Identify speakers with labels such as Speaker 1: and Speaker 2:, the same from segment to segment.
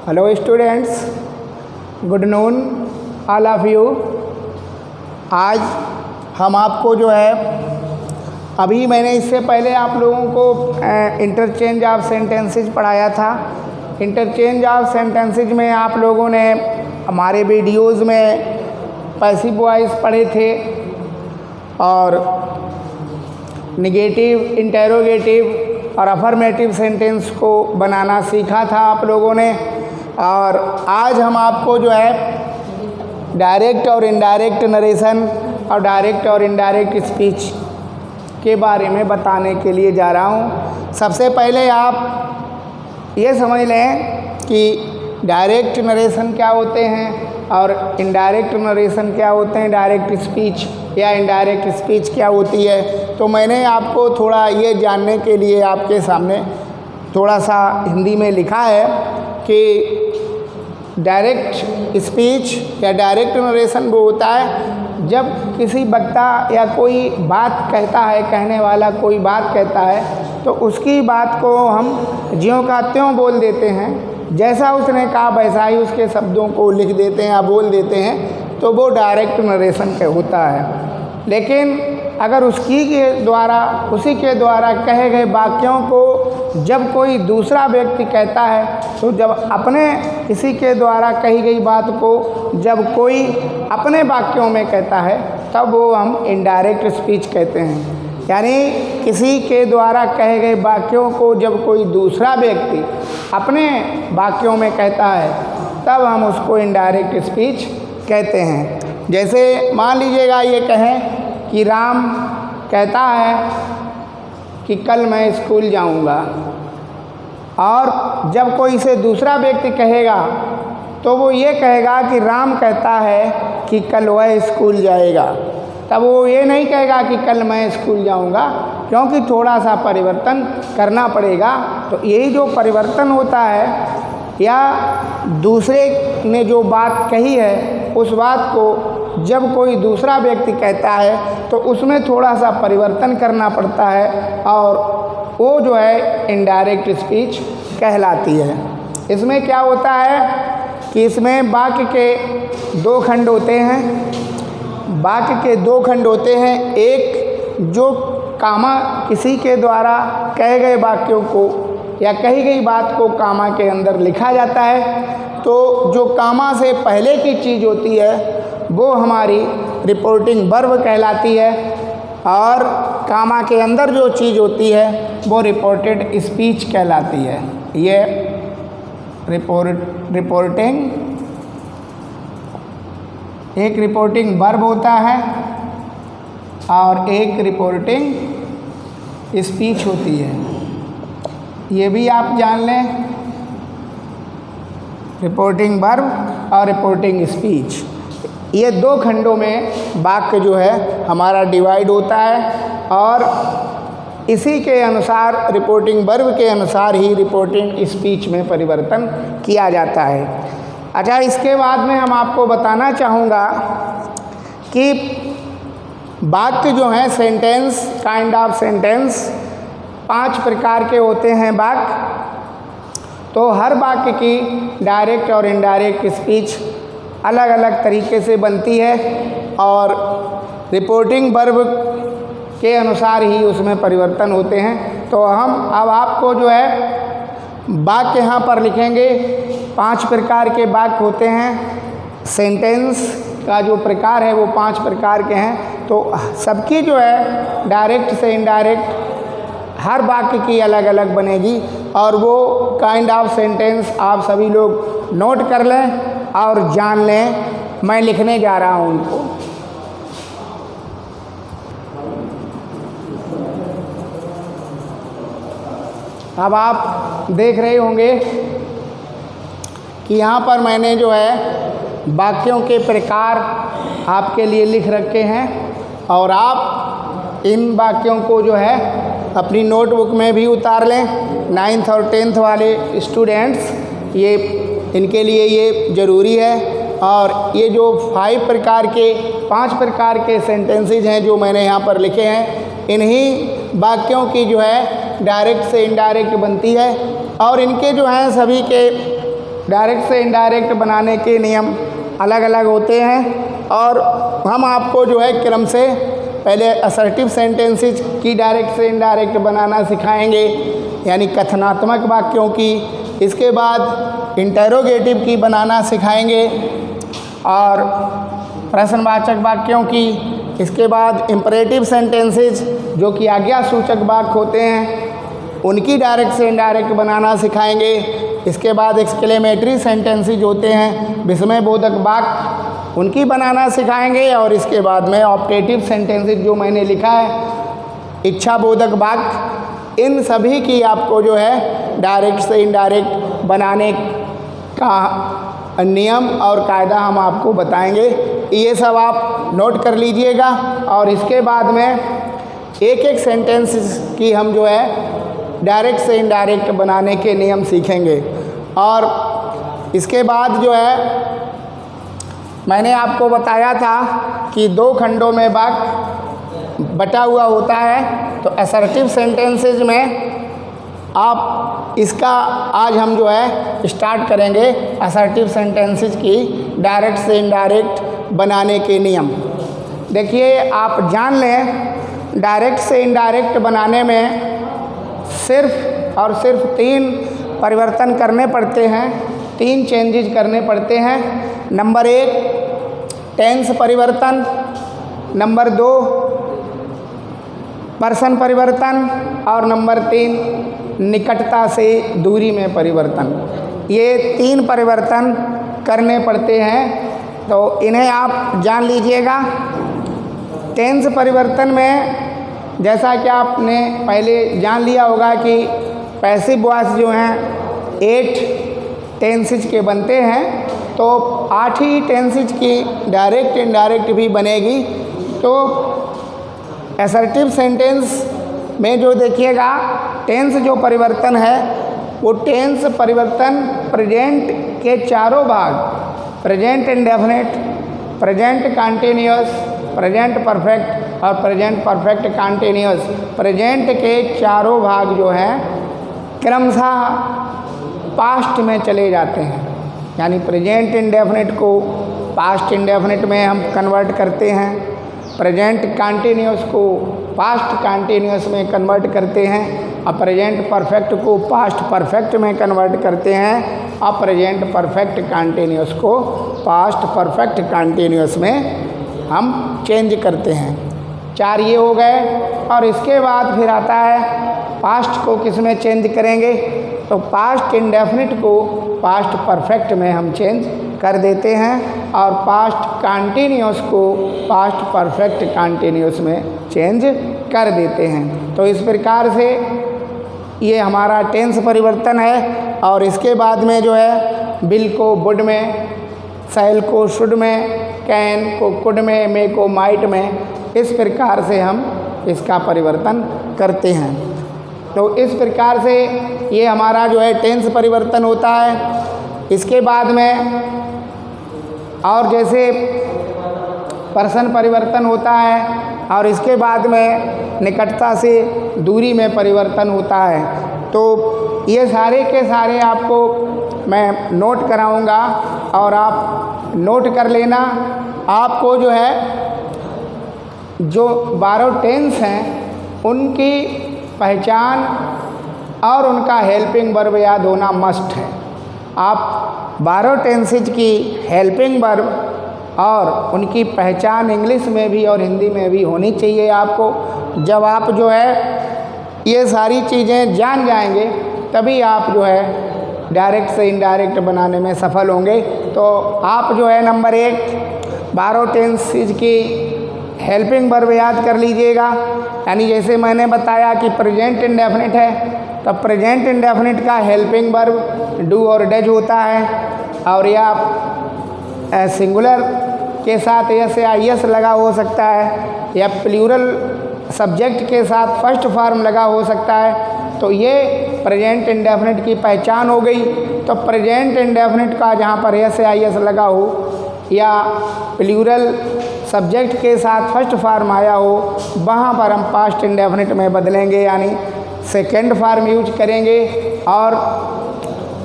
Speaker 1: Hello students, good noon all of you. आज हम आपको जो है अभी मैंने इससे पहले आप लोगों को इंटरचेंज ऑफ सेंटेंसेस पढ़ाया था। इंटरचेंज ऑफ सेंटेंसेस में आप लोगों ने हमारे वीडियोज़ में पैसिव वॉइस पढ़े थे और नेगेटिव, इंटेरोगेटिव और अफर्मेटिव सेंटेंस को बनाना सीखा था आप लोगों ने। और आज हम आपको जो है डायरेक्ट और इनडायरेक्ट नरेशन और डायरेक्ट और इनडायरेक्ट स्पीच के बारे में बताने के लिए जा रहा हूँ। सबसे पहले आप ये समझ लें कि डायरेक्ट नरेशन क्या होते हैं और इनडायरेक्ट नरेशन क्या होते हैं, डायरेक्ट स्पीच या इनडायरेक्ट स्पीच क्या होती है। तो मैंने आपको थोड़ा ये जानने के लिए आपके सामने थोड़ा सा हिंदी में लिखा है कि डायरेक्ट स्पीच या डायरेक्ट नरेशन वो होता है जब किसी वक्ता या कोई बात कहता है, कहने वाला कोई बात कहता है तो उसकी बात को हम ज्यों का त्यों बोल देते हैं, जैसा उसने कहा वैसा ही उसके शब्दों को लिख देते हैं या बोल देते हैं, तो वो डायरेक्ट नरेशन का होता है। लेकिन अगर उसी के द्वारा कहे गए वाक्यों को जब कोई दूसरा व्यक्ति कहता है, तो जब अपने किसी के द्वारा कही गई बात को जब कोई अपने वाक्यों में कहता है तब वो हम इनडायरेक्ट स्पीच कहते हैं। यानी किसी के द्वारा कहे गए वाक्यों को जब कोई दूसरा व्यक्ति अपने वाक्यों में कहता है तब हम उसको इनडायरेक्ट स्पीच कहते हैं। जैसे मान लीजिएगा ये कहें कि राम कहता है कि कल मैं स्कूल जाऊंगा, और जब कोई इसे दूसरा व्यक्ति कहेगा तो वो ये कहेगा कि राम कहता है कि कल वह स्कूल जाएगा। तब वो ये नहीं कहेगा कि कल मैं स्कूल जाऊंगा, क्योंकि थोड़ा सा परिवर्तन करना पड़ेगा। तो यही जो परिवर्तन होता है या दूसरे ने जो बात कही है उस बात को जब कोई दूसरा व्यक्ति कहता है तो उसमें थोड़ा सा परिवर्तन करना पड़ता है और वो जो है इनडायरेक्ट स्पीच कहलाती है। इसमें क्या होता है कि इसमें वाक्य के दो खंड होते हैं। वाक्य के दो खंड होते हैं, एक जो कामा किसी के द्वारा कहे गए वाक्यों को या कही गई बात को कामा के अंदर लिखा जाता है, तो जो कामा से पहले की चीज़ होती है वो हमारी रिपोर्टिंग वर्ब कहलाती है, और कामा के अंदर जो चीज़ होती है वो रिपोर्टेड स्पीच कहलाती है। ये रिपोर्टिंग एक रिपोर्टिंग वर्ब होता है और एक रिपोर्टिंग स्पीच होती है। ये भी आप जान लें, रिपोर्टिंग वर्ब और रिपोर्टिंग स्पीच, ये दो खंडों में वाक्य जो है हमारा डिवाइड होता है और इसी के अनुसार रिपोर्टिंग वर्ब के अनुसार ही रिपोर्टिंग स्पीच में परिवर्तन किया जाता है। अच्छा, इसके बाद में हम आपको बताना चाहूँगा कि वाक्य जो हैं सेंटेंस, काइंड ऑफ सेंटेंस 5 प्रकार के होते हैं वाक्य। तो हर वाक्य की डायरेक्ट और इनडायरेक्ट स्पीच अलग अलग तरीके से बनती है और रिपोर्टिंग वर्ब के अनुसार ही उसमें परिवर्तन होते हैं। तो हम अब आपको जो है वाक्य यहाँ पर लिखेंगे। 5 प्रकार के वाक्य होते हैं। सेंटेंस का जो प्रकार है वो 5 प्रकार के हैं। तो सबकी जो है डायरेक्ट से इनडायरेक्ट हर वाक्य की अलग अलग बनेगी, और वो काइंड ऑफ सेंटेंस आप सभी लोग नोट कर लें और जान लें। मैं लिखने जा रहा हूँ उनको। अब आप देख रहे होंगे कि यहाँ पर मैंने जो है वाक्यों के प्रकार आपके लिए लिख रखे हैं, और आप इन वाक्यों को जो है अपनी नोटबुक में भी उतार लें। 9th और 10th वाले स्टूडेंट्स, ये इनके लिए ये ज़रूरी है। और ये जो 5 प्रकार के सेंटेंसेज हैं जो मैंने यहाँ पर लिखे हैं, इन्हीं वाक्यों की जो है डायरेक्ट से इनडायरेक्ट बनती है, और इनके जो हैं सभी के डायरेक्ट से इनडायरेक्ट बनाने के नियम अलग अलग होते हैं और हम आपको जो है क्रम से पहले असर्टिव सेंटेंसेस की डायरेक्ट से इनडायरेक्ट बनाना सिखाएंगे, यानी कथनात्मक वाक्यों की। इसके बाद इंटरोगेटिव की बनाना सिखाएंगे और प्रश्नवाचक वाक्यों की। इसके बाद इम्परेटिव सेंटेंसेस जो कि आज्ञासूचक वाक्य होते हैं उनकी डायरेक्ट से इनडायरेक्ट बनाना सिखाएंगे। इसके बाद एक्सक्लेमेटरी सेंटेंसेस होते हैं विस्मय बोधक वाक्य, उनकी बनाना सिखाएंगे। और इसके बाद में ऑप्टेटिव सेंटेंसेस जो मैंने लिखा है इच्छा बोधक वाक्य, इन सभी की आपको जो है डायरेक्ट से इनडायरेक्ट बनाने का नियम और कायदा हम आपको बताएंगे। ये सब आप नोट कर लीजिएगा और इसके बाद में एक एक सेंटेंस की हम जो है डायरेक्ट से इनडायरेक्ट बनाने के नियम सीखेंगे। और इसके बाद जो है मैंने आपको बताया था कि 2 खंडों में वाक्य बटा हुआ होता है। तो असर्टिव सेंटेंसेस में आप इसका आज हम जो है स्टार्ट करेंगे असर्टिव सेंटेंसेस की डायरेक्ट से इनडायरेक्ट बनाने के नियम। देखिए आप जान लें डायरेक्ट से इनडायरेक्ट बनाने में सिर्फ और सिर्फ 3 परिवर्तन करने पड़ते हैं, 3 चेंजेस करने पड़ते हैं। नंबर 1 टेंस परिवर्तन, नंबर 2 पर्सन परिवर्तन और नंबर 3 निकटता से दूरी में परिवर्तन। ये 3 परिवर्तन करने पड़ते हैं तो इन्हें आप जान लीजिएगा। टेंस परिवर्तन में जैसा कि आपने पहले जान लिया होगा कि पैसिव वॉइस जो हैं 8 टेंसेज के बनते हैं, तो 8 ही टेंसेज की डायरेक्ट इनडायरेक्ट भी बनेगी। तो असर्टिव सेंटेंस में जो देखिएगा टेंस जो परिवर्तन है वो टेंस परिवर्तन प्रेजेंट के चारों भाग, present indefinite, present continuous, present perfect और प्रेजेंट परफेक्ट कंटीन्यूअस, प्रेजेंट के चारों भाग जो हैं क्रमशः पास्ट में चले जाते हैं। यानी प्रेजेंट इंडेफिनिट को पास्ट इंडेफिनिट में हम कन्वर्ट करते हैं, प्रेजेंट कंटीन्यूअस को पास्ट कंटीन्यूअस में कन्वर्ट करते हैं और प्रेजेंट परफेक्ट को पास्ट परफेक्ट में कन्वर्ट करते हैं और प्रेजेंट परफेक्ट कंटीन्यूअस को पास्ट परफेक्ट कंटीन्यूअस में हम चेंज करते हैं। 4 ये हो गए। और इसके बाद फिर आता है पास्ट को किस में चेंज करेंगे, तो पास्ट इंडेफिनिट को पास्ट परफेक्ट में हम चेंज कर देते हैं और पास्ट कंटीन्यूअस को पास्ट परफेक्ट कंटीन्यूअस में चेंज कर देते हैं। तो इस प्रकार से ये हमारा टेंस परिवर्तन है। और इसके बाद में जो है विल को वुड में, शैल को शुड में, कैन को कुड में, मे को माइट में, इस प्रकार से हम इसका परिवर्तन करते हैं। तो इस प्रकार से ये हमारा जो है टेंस परिवर्तन होता है। इसके बाद में और जैसे पर्सन परिवर्तन होता है और इसके बाद में निकटता से दूरी में परिवर्तन होता है। तो ये सारे के सारे आपको मैं नोट कराऊंगा और आप नोट कर लेना। आपको जो है जो 12 टेंस हैं उनकी पहचान और उनका हेल्पिंग वर्ब याद होना मस्ट है। आप 12 टेंसेज की हेल्पिंग वर्ब और उनकी पहचान इंग्लिश में भी और हिंदी में भी होनी चाहिए आपको। जब आप जो है ये सारी चीज़ें जान जाएंगे तभी आप जो है डायरेक्ट से इनडायरेक्ट बनाने में सफल होंगे। तो आप जो है नंबर 1 12 टेंसेज की हेल्पिंग वर्ब याद कर लीजिएगा। यानी जैसे मैंने बताया कि प्रेजेंट इंडेफिनिट है तो प्रेजेंट इंडेफिनिट का हेल्पिंग वर्ब डू और डज होता है और या सिंगुलर के साथ एस या एस लगा हो सकता है या प्लूरल सब्जेक्ट के साथ फर्स्ट फॉर्म लगा हो सकता है। तो ये प्रेजेंट इंडेफिनिट की पहचान हो गई। तो प्रेजेंट इंडेफिनिट का जहाँ पर एस या एस लगा हो या प्लूरल सब्जेक्ट के साथ फर्स्ट फॉर्म आया हो वहाँ पर हम पास्ट इंडेफिनिट में बदलेंगे, यानी सेकेंड फॉर्म यूज करेंगे। और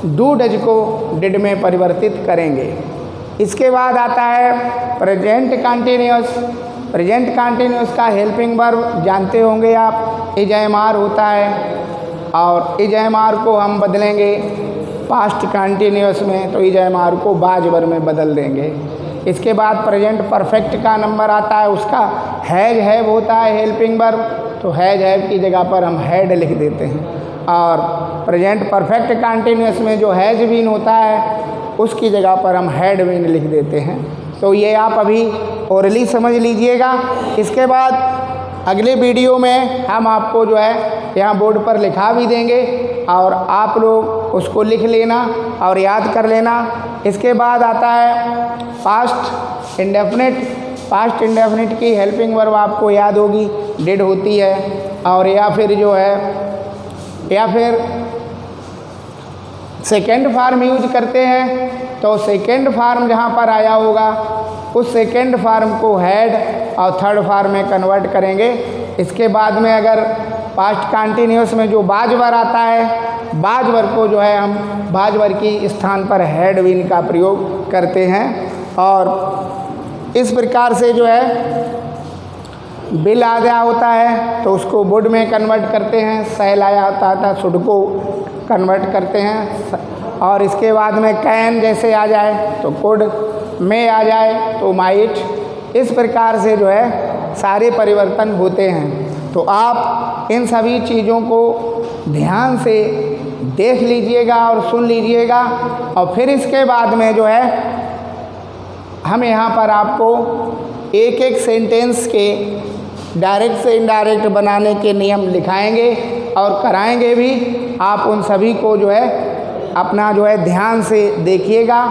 Speaker 1: डू डज को डिड में परिवर्तित करेंगे। इसके बाद आता है प्रेजेंट कंटिन्यूअस। प्रेजेंट कंटिन्यूअस का हेल्पिंग वर्ब जानते होंगे आप, इज एम आर होता है और इज एम आर को हम बदलेंगे पास्ट कंटिन्यूअस में, तो इज एम आर को बाज वर्ब में बदल देंगे। इसके बाद प्रेजेंट परफेक्ट का नंबर आता है, उसका हैज हैव होता है हेल्पिंग वर्ब, तो हैज हैव की जगह पर हम हैड लिख देते हैं। और प्रेजेंट परफेक्ट कंटिन्यूअस में जो हैज बीन होता है उसकी जगह पर हम हैड बीन लिख देते हैं। तो ये आप अभी ओरली समझ लीजिएगा। इसके बाद अगले वीडियो में हम आपको जो है यहाँ बोर्ड पर लिखा भी देंगे और आप लोग उसको लिख लेना और याद कर लेना। इसके बाद आता है पास्ट इंडेफिनिट। पास्ट इंडेफिनिट की हेल्पिंग वर्ब आपको याद होगी, डिड होती है और या फिर जो है या फिर सेकेंड फार्म यूज करते हैं, तो सेकेंड फार्म जहाँ पर आया होगा उस सेकेंड फार्म को हैड और थर्ड फार्म में कन्वर्ट करेंगे। इसके बाद में अगर पास्ट कंटिन्यूअस में जो बाज वर्ब आता है, बाज वर्ब को जो है हम बाज वर्ब की स्थान पर हैड बीन का प्रयोग करते हैं। और इस प्रकार से जो है बिल आ गया होता है तो उसको वुड में कन्वर्ट करते हैं, सेल आया होता था शुड को कन्वर्ट करते हैं। और इसके बाद में कैन जैसे आ जाए तो कुड, में आ जाए तो माइट। इस प्रकार से जो है सारे परिवर्तन होते हैं। तो आप इन सभी चीज़ों को ध्यान से देख लीजिएगा और सुन लीजिएगा और फिर इसके बाद में जो है हम यहाँ पर आपको एक एक सेंटेंस के डायरेक्ट से इनडायरेक्ट बनाने के नियम लिखाएंगे और कराएंगे भी। आप उन सभी को जो है अपना जो है ध्यान से देखिएगा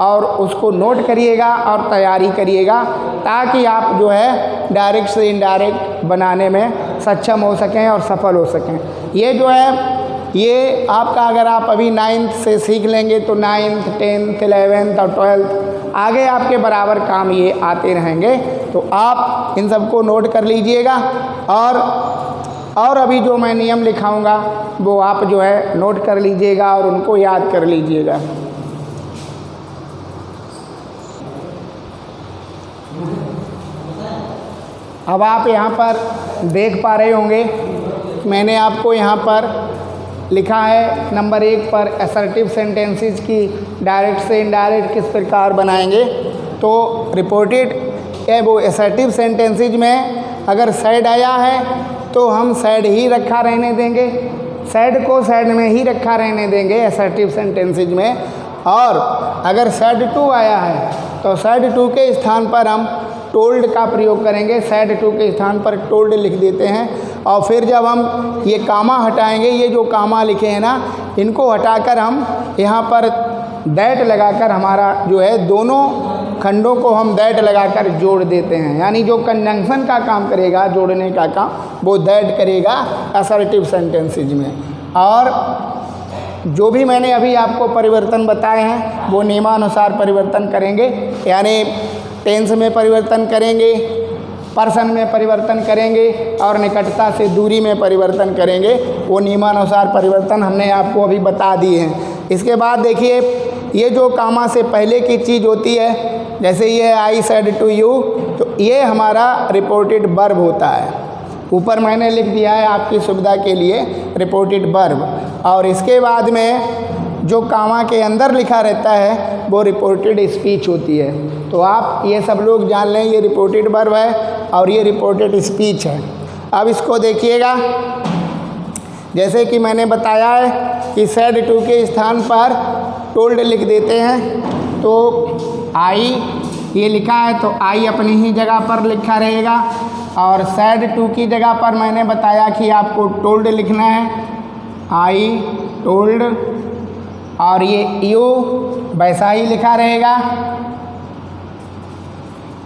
Speaker 1: और उसको नोट करिएगा और तैयारी करिएगा ताकि आप जो है डायरेक्ट से इनडायरेक्ट बनाने में सक्षम हो सकें और सफल हो सकें। ये जो है ये आपका अगर आप अभी 9th से सीख लेंगे तो 9th, 10th, 11th और 12th आगे आपके बराबर काम ये आते रहेंगे। तो आप इन सबको नोट कर लीजिएगा और अभी जो मैं नियम लिखाऊंगा वो आप जो है नोट कर लीजिएगा और उनको याद कर लीजिएगा। अब आप यहाँ पर देख पा रहे होंगे मैंने आपको यहाँ पर लिखा है नंबर 1 पर असर्टिव सेंटेंसेस की डायरेक्ट से इनडायरेक्ट किस प्रकार बनाएंगे। तो रिपोर्टेड वो असर्टिव सेंटेंसेस में अगर सैड आया है तो हम सैड ही रखा रहने देंगे, सैड को सैड में ही रखा रहने देंगे असर्टिव सेंटेंसेस में। और अगर सैड टू आया है तो सैड टू के स्थान पर हम टोल्ड का प्रयोग करेंगे, सैड टू के स्थान पर टोल्ड लिख देते हैं। और फिर जब हम ये कामा हटाएंगे, ये जो कामा लिखे हैं ना इनको हटाकर हम यहाँ पर दैट लगाकर हमारा जो है दोनों खंडों को हम दैट लगाकर जोड़ देते हैं। यानी जो कंजंक्शन का काम करेगा, जोड़ने का काम, वो दैट करेगा असर्टिव सेंटेंसेज में। और जो भी मैंने अभी आपको परिवर्तन बताए हैं वो नियमानुसार परिवर्तन करेंगे। यानी टेंस में परिवर्तन करेंगे, पर्सन में परिवर्तन करेंगे और निकटता से दूरी में परिवर्तन करेंगे। वो नियमानुसार परिवर्तन हमने आपको अभी बता दिए हैं। इसके बाद देखिए ये जो कामा से पहले की चीज़ होती है, जैसे ये आई सेड टू यू, तो ये हमारा रिपोर्टेड वर्ब होता है। ऊपर मैंने लिख दिया है आपकी सुविधा के लिए रिपोर्टेड वर्ब। और इसके बाद में जो कामा के अंदर लिखा रहता है वो रिपोर्टेड स्पीच होती है। तो आप ये सब लोग जान लें ये रिपोर्टेड वर्ब है और ये रिपोर्टेड स्पीच है। अब इसको देखिएगा, जैसे कि मैंने बताया है कि सेड टू के स्थान पर टोल्ड लिख देते हैं। तो आई ये लिखा है तो आई अपनी ही जगह पर लिखा रहेगा और सेड टू की जगह पर मैंने बताया कि आपको टोल्ड लिखना है, आई टोल्ड। और ये यू वैसा ही लिखा रहेगा।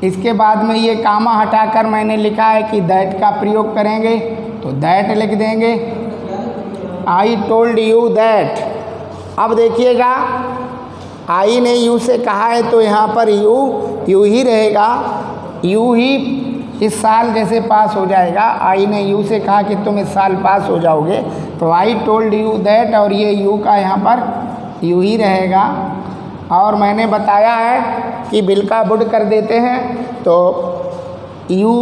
Speaker 1: इसके बाद में ये कामा हटाकर मैंने लिखा है कि दैट का प्रयोग करेंगे तो दैट लिख देंगे, आई टोल्ड यू दैट। अब देखिएगा आई ने यू से कहा है तो यहाँ पर यू ही रहेगा, यू ही इस साल जैसे पास हो जाएगा। आई ने यू से कहा कि तुम इस साल पास हो जाओगे तो आई टोल्ड यू दैट और ये यू का यहाँ पर यूँ ही रहेगा। और मैंने बताया है कि बिल का वुड कर देते हैं, तो यू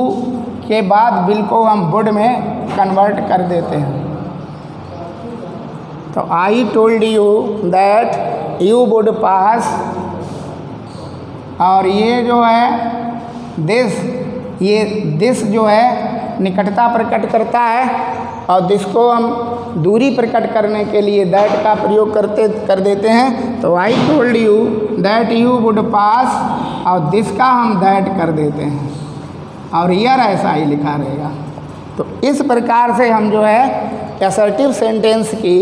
Speaker 1: के बाद बिल को हम वुड में कन्वर्ट कर देते हैं। तो I told you that you would पास, और ये जो है दिस जो है निकटता प्रकट करता है, और दिस को हम दूरी प्रकट करने के लिए दैट का प्रयोग कर देते हैं। तो I told you that you would पास, और दिस का हम दैट कर देते हैं, और ईयर ऐसा ही लिखा रहेगा। तो इस प्रकार से हम जो है असर्टिव सेंटेंस की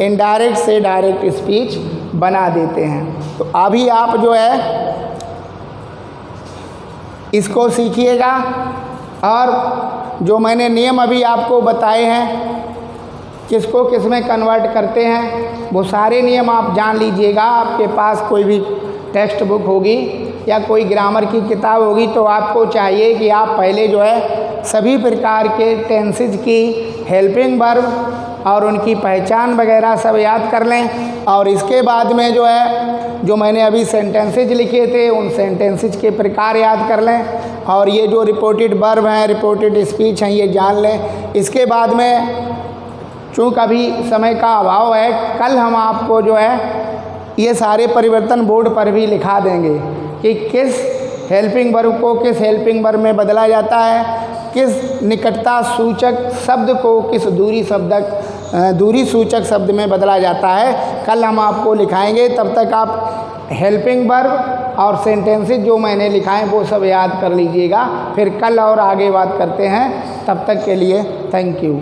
Speaker 1: इनडायरेक्ट से डायरेक्ट स्पीच बना देते हैं। तो अभी आप जो है इसको सीखिएगा, और जो मैंने नियम अभी आपको बताए हैं किसको किस में कन्वर्ट करते हैं, वो सारे नियम आप जान लीजिएगा। आपके पास कोई भी टेक्स्ट बुक होगी या कोई ग्रामर की किताब होगी, तो आपको चाहिए कि आप पहले जो है सभी प्रकार के टेंसेज की हेल्पिंग वर्ब और उनकी पहचान वगैरह सब याद कर लें, और इसके बाद में जो है जो मैंने अभी सेंटेंसेज लिखे थे उन सेंटेंसेज के प्रकार याद कर लें, और ये जो रिपोर्टेड वर्ब हैं, रिपोर्टेड स्पीच हैं, ये जान लें। इसके बाद में चूँकि अभी समय का अभाव है, कल हम आपको जो है ये सारे परिवर्तन बोर्ड पर भी लिखा देंगे कि किस हेल्पिंग वर्ब को किस हेल्पिंग वर्ब में बदला जाता है, किस निकटता सूचक शब्द को किस दूरी सूचक शब्द में बदला जाता है। कल हम आपको लिखाएंगे। तब तक आप हेल्पिंग वर्ब और सेंटेंसेस जो मैंने लिखाए वो सब याद कर लीजिएगा। फिर कल और आगे बात करते हैं। तब तक के लिए थैंक यू।